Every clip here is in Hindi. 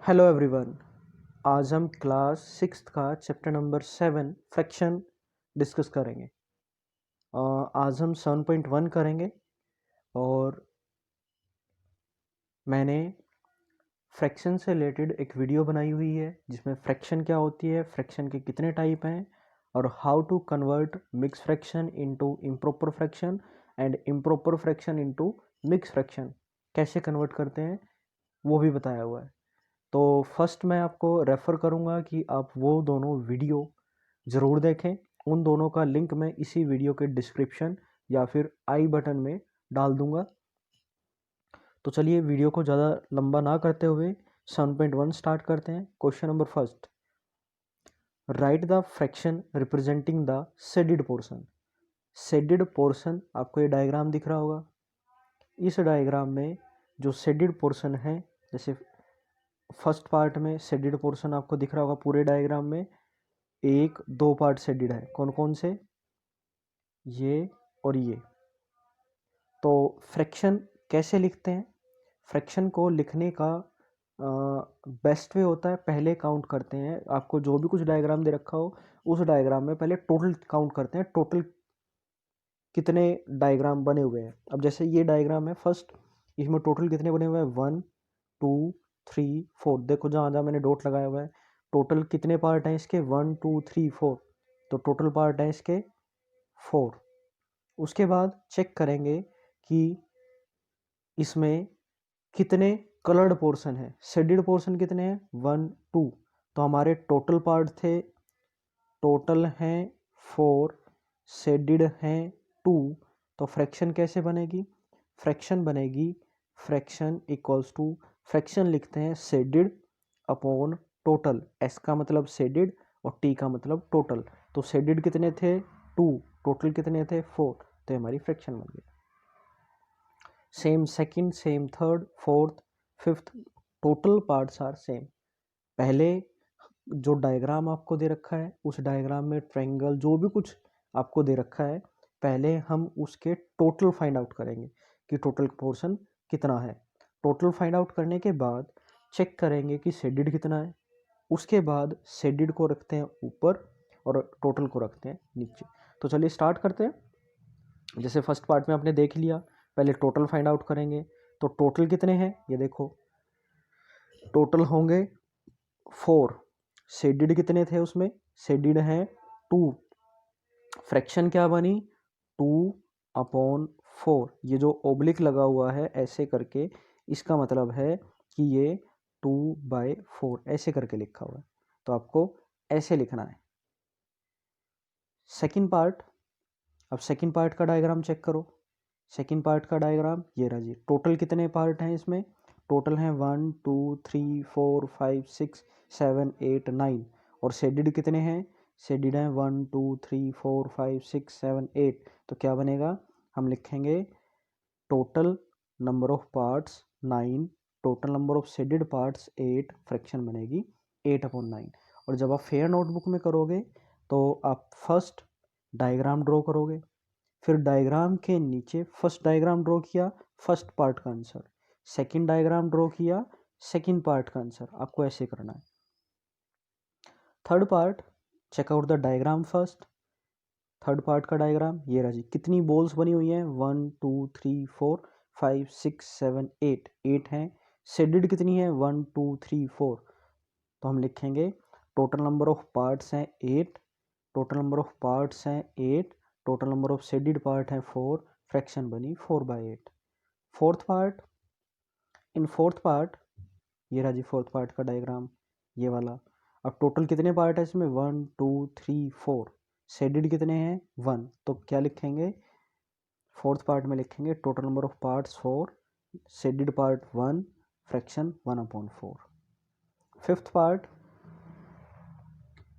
Hello everyone. आज हम क्लास सिक्स्थ का चैप्टर नंबर 7 फ्रैक्शन डिस्कस करेंगे। आज हम 7.1 करेंगे और मैंने फ्रैक्शन से रिलेटेड एक वीडियो बनाई हुई है जिसमें फ्रैक्शन क्या होती है, फ्रैक्शन के कितने टाइप हैं और how to convert mix fraction into improper fraction and improper fraction into mix fraction कैसे कन्वर्ट करते हैं वो भी बताया हुआ है। तो फर्स्ट मैं आपको रेफ़र करूँगा कि आप वो दोनों वीडियो ज़रूर देखें। उन दोनों का लिंक मैं इसी वीडियो के डिस्क्रिप्शन या फिर आई बटन में डाल दूँगा। तो चलिए वीडियो को ज़्यादा लंबा ना करते हुए 7.1 स्टार्ट करते हैं। Question number first, right the fraction representing the shaded portion. Shaded portion आपको ये डायग्राम दिख रहा होगा। इस डायग्राम में जो शेडेड पोर्शन है, जैसे फर्स्ट पार्ट में शेडेड पोर्शन आपको दिख रहा होगा पूरे डायग्राम में, एक दो पार्ट शेडेड है। कौन कौन से? ये और ये। तो फ्रैक्शन कैसे लिखते हैं? फ्रैक्शन को लिखने का बेस्ट वे होता है, पहले काउंट करते हैं। आपको जो भी कुछ डायग्राम दे रखा हो उस डायग्राम में पहले टोटल काउंट करते हैं, टोटल कितने डायग्राम बने हुए हैं। अब जैसे ये डायग्राम है फर्स्ट, इसमें टोटल कितने बने हुए हैं? 1 2 3 4। देखो जहाँ जहाँ मैंने डॉट लगाया हुआ है, टोटल कितने पार्ट हैं इसके? 1 2 3 4। तो टोटल पार्ट है इसके 4। उसके बाद चेक करेंगे कि इसमें कितने कलर्ड पोर्शन है। शेडेड पोर्शन कितने हैं? 1 2। तो हमारे टोटल पार्ट थे, टोटल हैं 4, शेडेड हैं 2। तो फ्रैक्शन कैसे बनेगी? फ्रैक्शन बनेगी, फ्रैक्शन इक्वल्स टू, फ्रैक्शन लिखते हैं शेडेड अपॉन टोटल। एस का मतलब शेडेड और टी का मतलब टोटल। तो शेडेड कितने थे? 2। टोटल कितने थे? 4। तो हमारी फ्रैक्शन बन गई। Same second, same third, fourth, fifth, total parts are same. पहले जो डायग्राम आपको दे रखा है उस डायग्राम में ट्रायंगल जो भी कुछ आपको दे रखा है, पहले हम उसके टोटल फाइंड आउट करेंगे कि टोटल पोर्शन कितना है। टोटल फाइंड आउट करने के बाद चेक करेंगे कि शेडेड कितना है। उसके बाद शेडेड को रखते हैं ऊपर और टोटल को रखते हैं नीचे। तो चलिए स्टार्ट करते हैं। जैसे फर्स्ट पार्ट में आपने देख लिया, पहले टोटल फाइंड आउट करेंगे। तो टोटल कितने हैं ये देखो, टोटल होंगे 4। शेडेड कितने थे उसमें? शेडेड हैं 2। फ्रैक्शन क्या बनी? 2 अपॉन 4। ये जो ओब्लिक लगा हुआ है ऐसे करके, इसका मतलब है कि ये 2/4 ऐसे करके लिखा हुआ है। तो आपको ऐसे लिखना है। सेकंड पार्ट, अब सेकंड पार्ट का डायग्राम चेक करो। सेकंड पार्ट का डायग्राम ये रहा जी। टोटल कितने पार्ट हैं इसमें? टोटल हैं 1 2 3 4 5 6 7 8 9। और शेडेड कितने हैं? शेडेड हैं 1 2 3 4 5 6 7 8। तो क्या बनेगा? हम लिखेंगे total number of parts 9, total number of shaded parts 8, fraction बनेगी 8/9। और जब आप फेयर नोटबुक में करोगे तो आप फर्स्ट डायग्राम ड्रॉ करोगे, फिर डायग्राम के नीचे फर्स्ट डायग्राम ड्रॉ किया, फर्स्ट पार्ट का आंसर, सेकंड डायग्राम ड्रॉ किया, सेकंड पार्ट का आंसर। आपको ऐसे करना है। Third part, check out the diagram first. Third part का डायग्राम ये रहा जी। कितनी बॉल्स बनी हुई हैं? 1 2 3 4 5 6 7 8। 8 हैं। शेडेड कितनी है? 1 2 3 4। तो हम लिखेंगे टोटल नंबर ऑफ पार्ट्स हैं 8, टोटल नंबर ऑफ पार्ट्स हैं 8, total number of shaded part हैं 4, फ्रैक्शन बनी 4/8। Fourth part, in fourth part ये रहा जी फोर्थ पार्ट का डायग्राम ये वाला। अब टोटल कितने पार्ट है इसमें? 1 2 3 4। शेडेड कितने हैं? 1। तो क्या लिखेंगे? फोर्थ पार्ट में लिखेंगे total number of parts 4, shaded part 1, fraction 1/4। Fifth part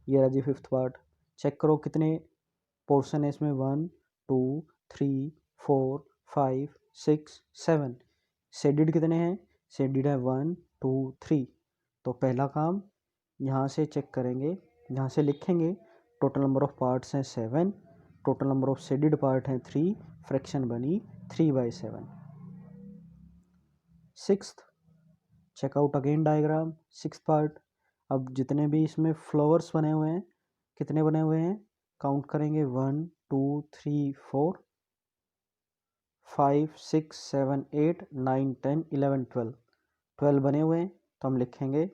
ये रहा जी फिफ्थ पार्ट। चेक करो कितने पोर्शन है इसमें? 1 2 3 4 5 6 7। शेडेड कितने हैं? शेडेड है 1 2 3। तो पहला काम यहाँ से चेक करेंगे, यहाँ से लिखेंगे टोटल नंबर ऑफ पार्ट्स हैं 7, total number of shaded part हैं 3, फ्रैक्शन बनी 3/7। Sixth, check out again diagram, 6th part. अब जितने भी इसमें फ्लावर्स बने हुए हैं, कितने बने हुए हैं काउंट करेंगे, 1 2 3 4 5 6 7 8 9 10 11 12 बने हुए हैं। तो हम लिखेंगे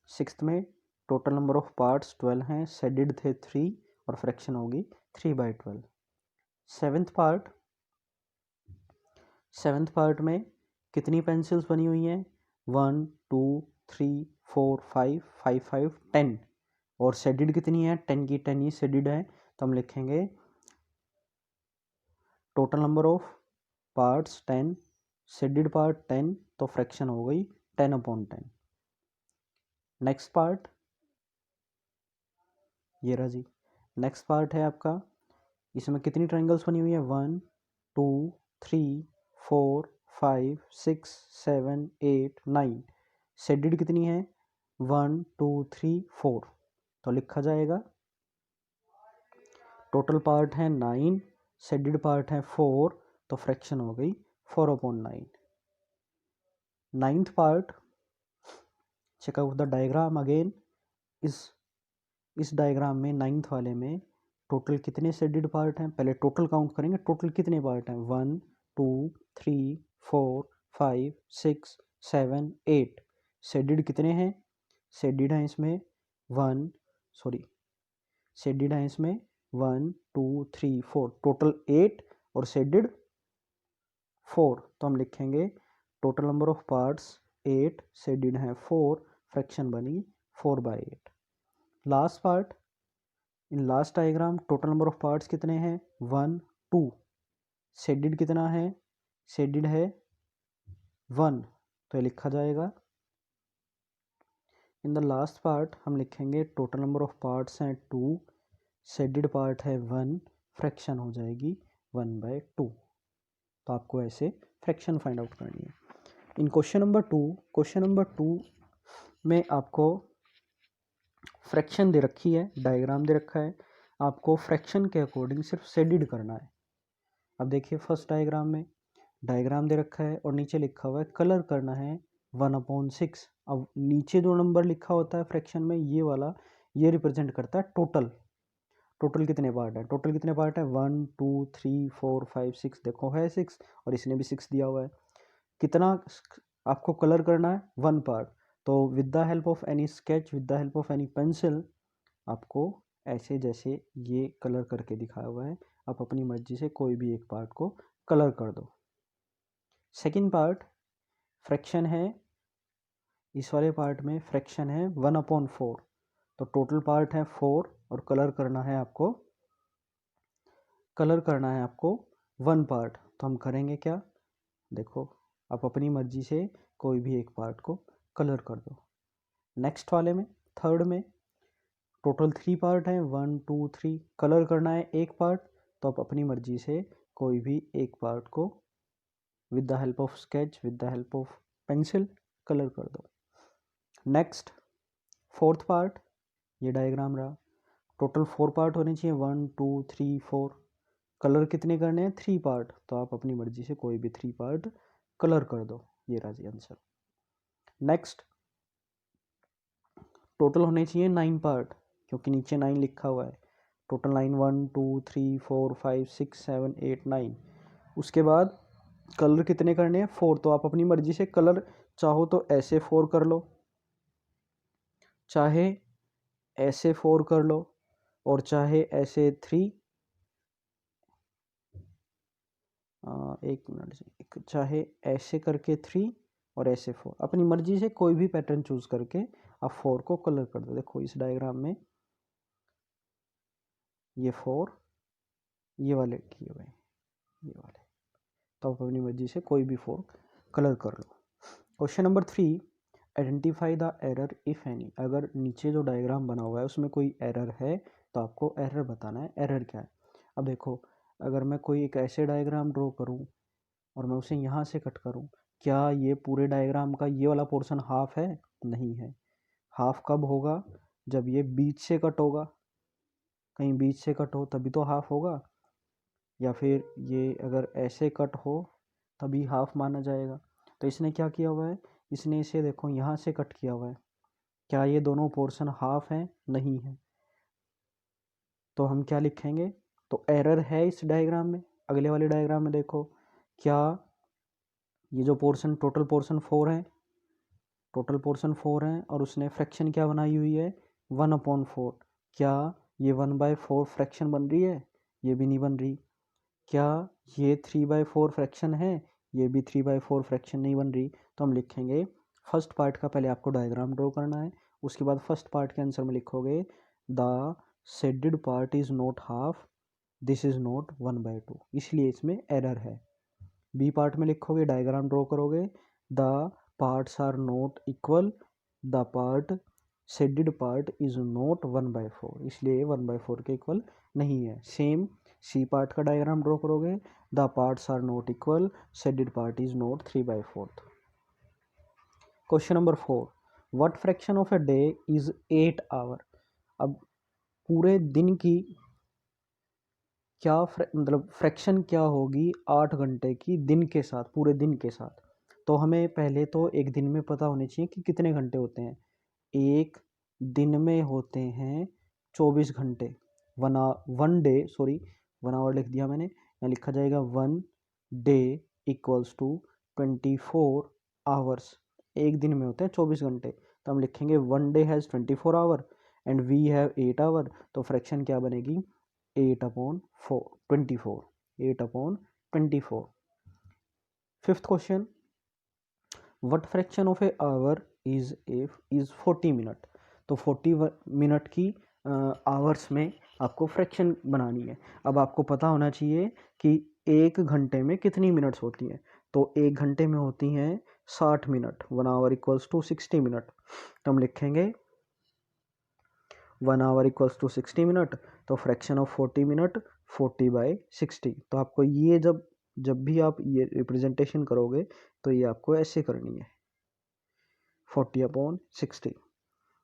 6th में टोटल नंबर ऑफ पार्ट्स 12 हैं, शेडेड थे 3 और फ्रैक्शन होगी 3/12। 7th पार्ट में कितनी पेंसिल्स बनी हुई हैं, 1 2 3 4 5 5 5 10 और शेडेड कितनी है, 10 की 10 ही शेडेड है। तो हम लिखेंगे total number of parts 10, shaded part 10, तो फ्रैक्शन हो गई 10/10। नेक्स्ट पार्ट ये रहा जी। नेक्स्ट पार्ट है आपका, इसमें कितनी ट्रायंगल्स बनी हुई है, 1 2 3 4 5 6 7 8 9, शेडेड कितनी है, 1 2 3 4। तो लिखा जाएगा टोटल पार्ट है 9, शेडेड पार्ट है 4, तो फ्रैक्शन हो गई 4/9। 9th part, check out the diagram again. इस डायग्राम में 9th वाले में टोटल कितने शेडेड पार्ट हैं, पहले टोटल काउंट करेंगे, टोटल कितने पार्ट हैं, 1 2 3 4 5 6 7 8। शेडेड कितने हैं, शेडेड हैं इसमें 1 शेडेड हैं इसमें 1 2 3 4, टोटल 8 और शेडेड 4। तो हम लिखेंगे total number of parts 8, shaded हैं 4, फ्रैक्शन बनी 4/8। Last part, in last diagram total number of parts कितने हैं, 1 2, शेडेड कितना है, शेडेड है 1, तो ये लिखा जाएगा। इन द लास्ट पार्ट हम लिखेंगे टोटल नंबर ऑफ पार्ट्स हैं 2, शेडेड पार्ट है 1, फ्रैक्शन हो जाएगी 1/2। तो आपको ऐसे फ्रैक्शन फाइंड आउट करनी है। इन क्वेश्चन नंबर 2 में आपको फ्रैक्शन दे रखी है, डायग्राम दे रखा है, आपको फ्रैक्शन के अकॉर्डिंग सिर्फ शेडेड करना है। अब देखिए फर्स्ट डायग्राम में डायग्राम दे रखा है और नीचे लिखा हुआ है कलर करना है 1/6। अब नीचे जो नंबर लिखा होता है फ्रैक्शन में, ये वाला ये रिप्रेजेंट करता है टोटल कितने पार्ट है, 1 2 3 4 5 6, देखो है 6 और इसने भी 6 दिया हुआ है। कितना आपको कलर करना है, 1 पार्ट। तो with the help of any sketch, with the help of any pencil, आपको ऐसे जैसे ये कलर करके दिखाया हुआ है, आप अपनी मर्जी से कोई भी एक पार्ट को कलर कर दो। सेकेंड पार्ट फ्रैक्शन है, इस वाले पार्ट में फ्रैक्शन है 1/4, तो टोटल पार्ट है 4 और कलर करना है आपको 1 पार्ट। तो हम करेंगे क्या, देखो आप अपनी मर्जी से कोई भी एक पार्ट को कलर कर दो। नेक्स्ट वाले में थर्ड में टोटल 3 पार्ट हैं, 1 2 3, कलर करना है एक पार्ट, तो आप अपनी मर्जी से कोई भी एक पार्ट को with the help of sketch, with the help of pencil colour कर दो। नेक्स्ट फोर्थ पार्ट, ये डायग्राम रहा, टोटल 4 पार्ट होने चाहिए, 1 2 3 4, कलर कितने करने हैं, 3 पार्ट, तो आप अपनी मर्जी से कोई भी 3 पार्ट कलर कर दो। ये रहा जी आंसर। नेक्स्ट टोटल होने चाहिए 9 पार्ट, क्योंकि नीचे 9 लिखा हुआ है, टोटल 9 1 2 3 4 5 6 7 8 9। उसके बाद कलर कितने करने हैं, 4, तो आप अपनी मर्जी से कलर चाहो तो ऐसे 4 कर लो, चाहे ऐसे 4 कर लो, और चाहे ऐसे 3, एक मिनट से, चाहे ऐसे करके 3 और ऐसे 4, अपनी मर्जी से कोई भी पैटर्न चूज करके आप 4 को कलर कर दो। देखो इस डायग्राम में ये 4 ये वाले किए हुए हैं, ये वाले, तो आप अपनी मर्जी से कोई भी 4 कलर कर लो। Question number 3, identify the error if any. अगर नीचे जो डायग्राम बना हुआ है उसमें कोई एरर है तो आपको एरर बताना है, एरर क्या है। अब देखो अगर मैं कोई एक ऐसे डायग्राम ड्रॉ करूं और मैं उसे यहाँ से कट करूं, क्या ये पूरे डायग्राम का ये वाला पोर्शन हाफ है, नहीं है। हाफ कब होगा, जब ये बीच से कट होगा, कहीं बीच से कट हो तभी तो हाफ होगा, या फिर ये अगर ऐसे कट हो तभी हाफ माना जाएगा। तो इसने क्या किया हुआ है, इसने इसे देखो यहाँ से कट किया हुआ है, क्या ये दोनों पोर्शन हाफ हैं? नहीं है। तो हम क्या लिखेंगे? तो एरर है इस डायग्राम में। अगले वाले डायग्राम में देखो, क्या ये जो पोर्शन टोटल पोर्शन 4 है, टोटल पोर्शन 4 है और उसने फ्रैक्शन क्या बनाई हुई है? 1/4। क्या ये 1/4 फ्रैक्शन बन रही है? ये भी नहीं बन रही। क्या ये 3/4 फ्रैक्शन है? ये भी 3/4 फ्रैक्शन नहीं बन रही। तो हम लिखेंगे, फर्स्ट पार्ट का पहले आपको डायग्राम ड्रॉ करना है, उसके बाद फर्स्ट पार्ट के आंसर में लिखोगे the shaded part is not half, this is not 1/2, इसलिए इसमें एरर है। बी पार्ट में लिखोगे, डायग्राम ड्रॉ करोगे, the parts are not equal, the part shaded part is not 1/4, इसलिए 1/4 के इक्वल नहीं है। सेम सी पार्ट का डायग्राम ड्रॉ करोगे, the parts are not equal, shaded part is not 3/4। Question number 4, what fraction of a day is 8 our. अब पूरे दिन की क्या मतलब फ्रैक्शन क्या होगी 8 घंटे की दिन के साथ, पूरे दिन के साथ। तो हमें पहले तो एक दिन में पता होने चाहिए कि कितने घंटे होते हैं। एक दिन में होते हैं 24 घंटे। वन डे, सॉरी 1 आवर लिख दिया मैंने, यहाँ लिखा जाएगा 1 डे इक्वल्स टू 24 आवर्स। एक दिन में होते हैं 24 घंटे, तो हम लिखेंगे 1 day has 24 hour and we have 8 hour. तो फ्रैक्शन क्या बनेगी? 8/4, 8/24। Fifth question, what fraction of a hour is 40 minute. तो 40 मिनट की आवर्स में आपको फ्रैक्शन बनानी है। अब आपको पता होना चाहिए कि एक घंटे में कितनी मिनट्स होती हैं। तो एक घंटे में होती हैं 60 minute, 1 hour equals to 60 minute. तो हम लिखेंगे 1 आवर इक्वल्स टू 60 मिनट। तो फ्रैक्शन ऑफ 40 मिनट 40/60। तो आपको ये जब भी आप ये रिप्रेजेंटेशन करोगे तो ये आपको ऐसे करनी है, 40/60।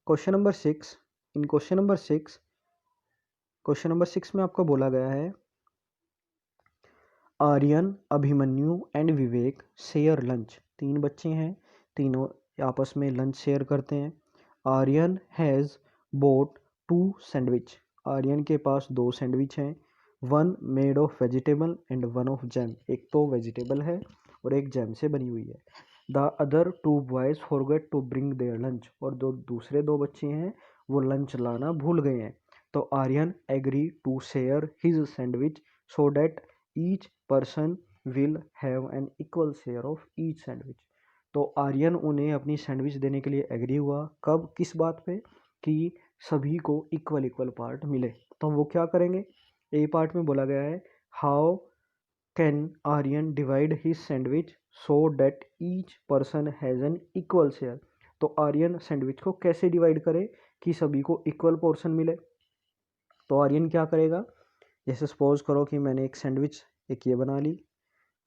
Question number 6, in question number 6 में आपको बोला गया है, Aryan, Abhimanyu and Vivek share lunch. 3 बच्चे हैं, तीनों आपस में लंच शेयर करते हैं। Aryan has bought 2 sandwich. Aryan के पास 2 सैंडविच हैं। 1 made of vegetable and 1 of jam. एक तो वेजिटेबल है और एक जैम से बनी हुई है। The other 2 boys forget to bring their lunch. और दूसरे 2 बच्चे हैं वो लंच लाना भूल गए हैं। तो Aryan agree to share his sandwich so that each person will have an equal share of each sandwich. तो आर्यन उन्हें अपनी सैंडविच देने के लिए एग्री हुआ। कब, किस बात पे? कि सभी को इक्वल पार्ट मिले। तो वो क्या करेंगे? ए पार्ट में बोला गया है, how can Aryan divide his sandwich so that each person has an equal share. तो आर्यन सैंडविच को कैसे डिवाइड करे कि सभी को इक्वल पोर्शन मिले। तो आर्यन क्या करेगा, जैसे सपोज करो कि मैंने एक सैंडविच, एक ये बना ली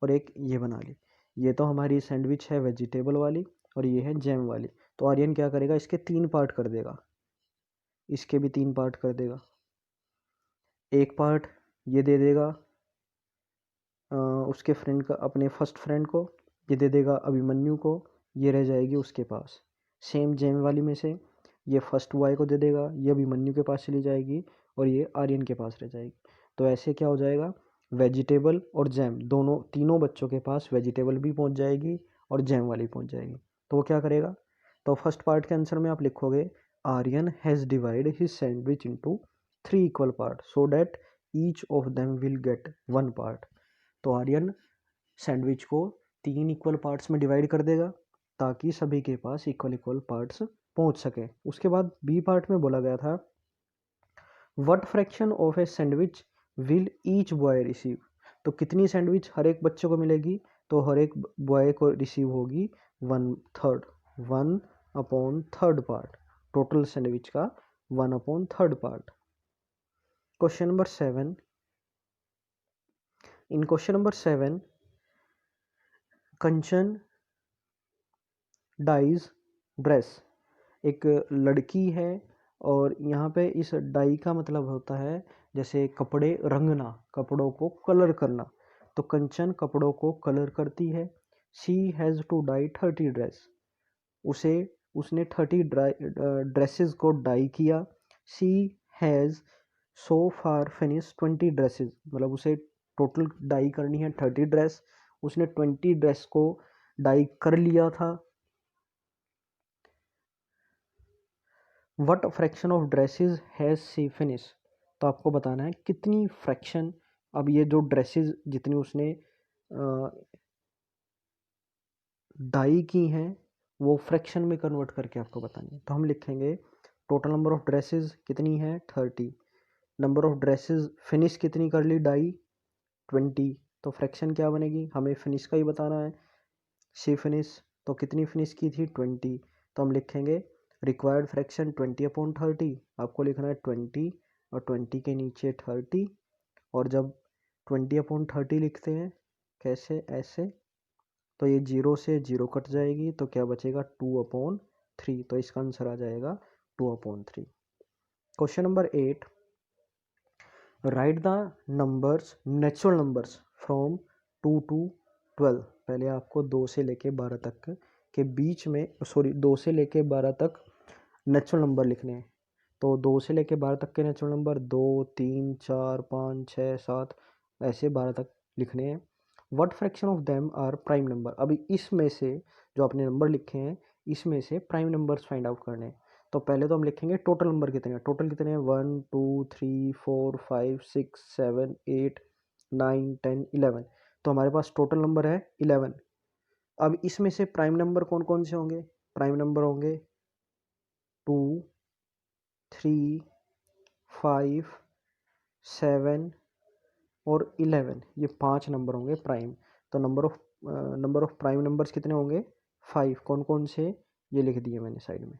और एक ये बना ली। ये तो हमारी सैंडविच है वेजिटेबल वाली और ये है जैम वाली। तो आर्यन क्या करेगा, इसके 3 पार्ट कर देगा, इसके भी 3 पार्ट कर देगा। एक पार्ट ये दे देगा उसके फ्रेंड का, अपने फर्स्ट फ्रेंड को। ये दे देगा अभिमन्यु को, ये रह जाएगी उसके पास। सेम जैम वाली में से ये फर्स्ट बॉय को दे देगा, ये अभिमन्यु के पास चली जाएगी और ये आर्यन के पास रह जाएगी। तो ऐसे क्या हो जाएगा, वेजिटेबल और जैम दोनों, तीनों बच्चों के पास वेजिटेबल भी पहुंच जाएगी और जैम वाली पहुंच जाएगी। तो वो क्या करेगा, तो फर्स्ट पार्ट के आंसर में आप लिखोगे, Aryan has divide his sandwich into 3 equal part so that each of them will get 1 part. तो आर्यन सैंडविच को 3 इक्वल पार्ट्स में डिवाइड कर देगा ताकि सभी के पास इक्वल पार्ट्स पहुंच सके। उसके बाद बी पार्ट में बोला गया था, what fraction of a sandwich will each boy receive. तो कितनी सैंडविच हर एक बच्चे को मिलेगी, तो हर एक बॉय को रिसीव होगी 1/3, 1/3 पार्ट, टोटल सैंडविच का 1/3 पार्ट। क्वेश्चन नंबर 7, इन क्वेश्चन नंबर 7 कंचन डाइज ड्रेस। एक लड़की है और यहाँ पे इस डाई का मतलब होता है जैसे कपड़े रंगना, कपड़ों को कलर करना। तो कंचन कपड़ों को कलर करती है। She has to dye 30 dress. उसे उसने 30 ड्रेसेस को डाई किया। She has so far finish 20 dresses, मतलब उसे टोटल डाई करनी है 30 ड्रेस, उसने 20 ड्रेस को डाई कर लिया था। What fraction of dresses has she finish, तो आपको बताना है कितनी फ्रैक्शन, अब ये जो ड्रेसेस जितनी उसने डाई की हैं वो फ्रैक्शन में कन्वर्ट करके आपको बतानी है। तो हम लिखेंगे टोटल नंबर ऑफ ड्रेसेस कितनी है 30, नंबर ऑफ ड्रेसेस फिनिश कितनी कर ली डाई 20, तो फ्रैक्शन क्या बनेगी, हमें फिनिश का ही बताना है। शी फिनिश, तो कितनी फिनिश की थी 20, तो हम लिखेंगे रिक्वायर्ड फ्रैक्शन 20/30, आपको लिखना है 20 और 20 के नीचे 30, और जब 20/30 लिखते हैं कैसे, ऐसे, तो ये 0 से 0 कट जाएगी, तो क्या बचेगा 2/3, तो इसका आंसर आ जाएगा 2/3। Question number 8, right the numbers natural numbers from 2 to 12। पहले आपको 2 से लेके 12 तक के बीच में, सॉरी 2 से लेके 12 तक नेचुरल नंबर लिखने हैं। तो 2 से लेके 12 तक के नेचुरल नंबर 2, 3, 4, 5, 6, 7 ऐसे 12 तक लिखने हैं। What fraction of them are prime number, अभी इसमें से जो आपने नंबर लिखे हैं इसमें से प्राइम नंबर्स फाइंड आउट करने हैं। तो पहले तो हम लिखेंगे टोटल नंबर कितने हैं, टोटल कितने हैं 1 2 3 4 5 6 7 8 9 10 11, तो हमारे पास टोटल नंबर है 11। अब इसमें से प्राइम नंबर कौन कौन से होंगे, प्राइम नंबर होंगे 2 3 5 7 और 11, ये 5 नंबर होंगे प्राइम। तो नंबर ऑफ प्राइम नंबर्स कितने होंगे 5, कौन कौन से, ये लिख दिए मैंने साइड में।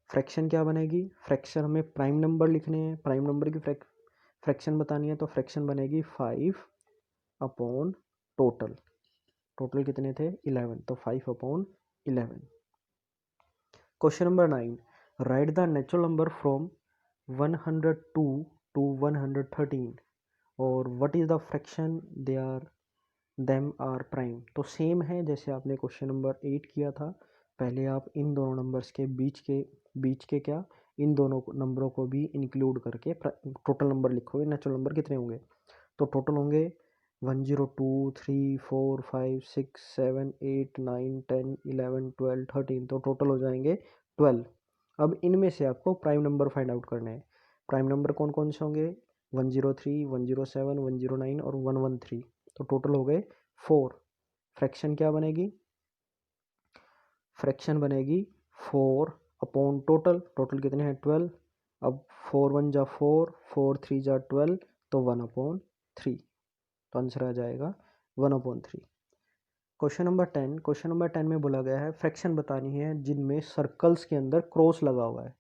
फ्रैक्शन क्या बनेगी, फ्रैक्शन हमें प्राइम नंबर लिखने हैं, प्राइम नंबर की फ्रैक्शन बतानी है, तो फ्रैक्शन बनेगी 5/टोटल, टोटल कितने थे 11, तो 5/11। Question number 9, right the natural number from 102 to 113 और what is the fraction they are them are prime. तो सेम है जैसे आपने क्वेश्चन नंबर 8 किया था, पहले आप इन दोनों नंबर्स के बीच के क्या, इन दोनों नंबरों को भी इंक्लूड करके टोटल नंबर लिखोगे, नेचुरल नंबर कितने होंगे, तो टोटल होंगे 102 3 4 5 6 7 8 9 10 11 12 13, तो टोटल हो जाएंगे 12। अब इनमें से आपको प्राइम नंबर फाइंड आउट करने हैं। प्राइम नंबर कौन कौन से होंगे 103 107 109 और 113, तो टोटल हो गए 4। फ्रैक्शन क्या बनेगी, फ्रैक्शन बनेगी 4/टोटल, टोटल कितने हैं 12। अब 4 1 जा 4, 4 3 जा 12, तो 1/3, तो आंसर आ जाएगा 1/3। क्वेश्चन नंबर 10, क्वेश्चन नंबर 10 में बोला गया है फ्रैक्शन बतानी है जिनमें सर्कल्स के अंदर क्रॉस लगा हुआ है,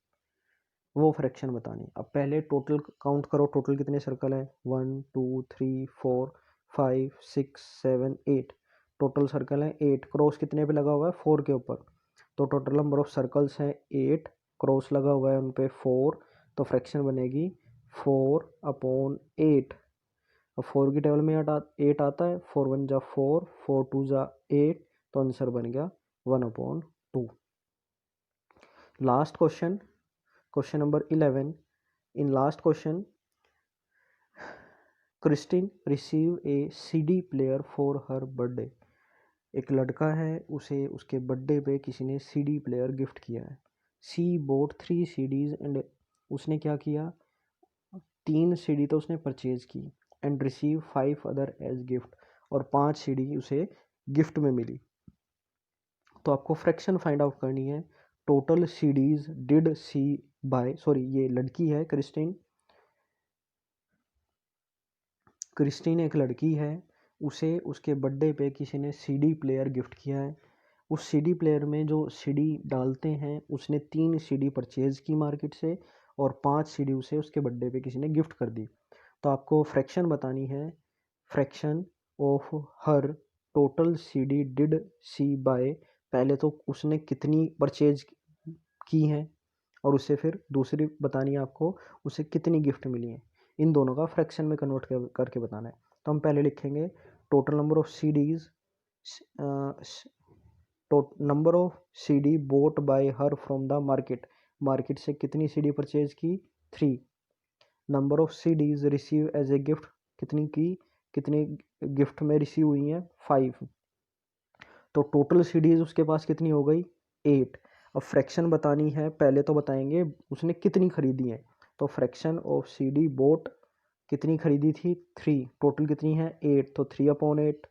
वो फ्रैक्शन बतानी है। अब पहले टोटल काउंट करो, टोटल कितने सर्कल है 1 2 3 4 5 6 7 8, टोटल सर्कल है 8, क्रॉस कितने पे लगा हुआ है 4 के ऊपर, तो टोटल नंबर ऑफ सर्कल्स हैं 8, क्रॉस लगा हुआ है उन पे 4, तो फ्रैक्शन बनेगी 4/8। अब 4 की टेबल में 8 आता है, 4 1 जा 4, 4 2 जा 8, तो आंसर बन गया 1/2। Last question, question number 11, in last question Christine receive a CD player for her birthday. एक लड़का है, उसे उसके बर्थडे पे किसी ने सीडी प्लेयर गिफ्ट किया है। सी बोट 3 सीडीज एंड, उसने क्या किया 3 सीडी तो उसने परचेज की, and receive 5 other as gift, और 5 सीडी उसे गिफ्ट में मिली। तो आपको फ्रैक्शन फाइंड आउट करनी है, total CDs did she buy, sorry ये लड़की है क्रिस्टिन, क्रिस्टीन एक लड़की है, उसे उसके बर्थडे पे किसी ने सीडी प्लेयर गिफ्ट किया है। उस सीडी प्लेयर में जो सीडी डालते हैं उसने 3 सीडी परचेज की मार्केट से, और 5 सीडी उसे उसके बर्थडे पे किसी ने गिफ्ट कर दी। तो आपको फ्रैक्शन बतानी है, fraction of her total CD did she buy, पहले तो उसने कितनी परचेज की हैं, और उससे फिर दूसरी बतानी है आपको उसे कितनी गिफ्ट मिली है, इन दोनों का फ्रैक्शन में कन्वर्ट करके बताना है। तो हम पहले लिखेंगे टोटल नंबर ऑफ सीडीज, तो number of CD bought by her from the market, market से कितनी CD परचेज की, 3। Number of CDs receive as a gift, कितनी की, कितनी गिफ्ट में रिसीव हुई हैं, 5। तो टोटल CDs उसके पास कितनी हो गई, 8। अब फ्रैक्शन बतानी है, पहले तो बताएंगे उसने कितनी खरीदी है। तो फ्रैक्शन ऑफ CD बोट कितनी खरीदी थी, 3। टोटल कितनी है, 8, तो 3/8।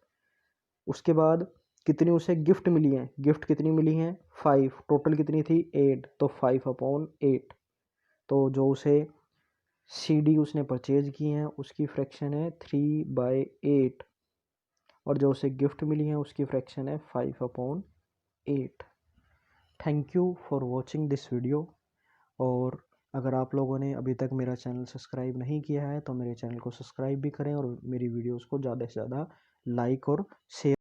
उसके बाद कितनी उसे गिफ्ट मिली है, गिफ्ट कितनी मिली है, 5। टोटल कितनी थी, 8, तो 5/8। तो जो उसे CD उसने परचेज की हैं उसकी फ्रैक्शन है 3/8, और जो उसे गिफ्ट मिली है उसकी फ्रैक्शन है 5/8। Thank you for watching this video. और अगर आप लोगों ने अभी तक मेरा चैनल सब्सक्राइब नहीं किया है तो मेरे चैनल को सब्सक्राइब भी करें और मेरी वीडियोस को ज़्यादा से ज़्यादा लाइक और शेयर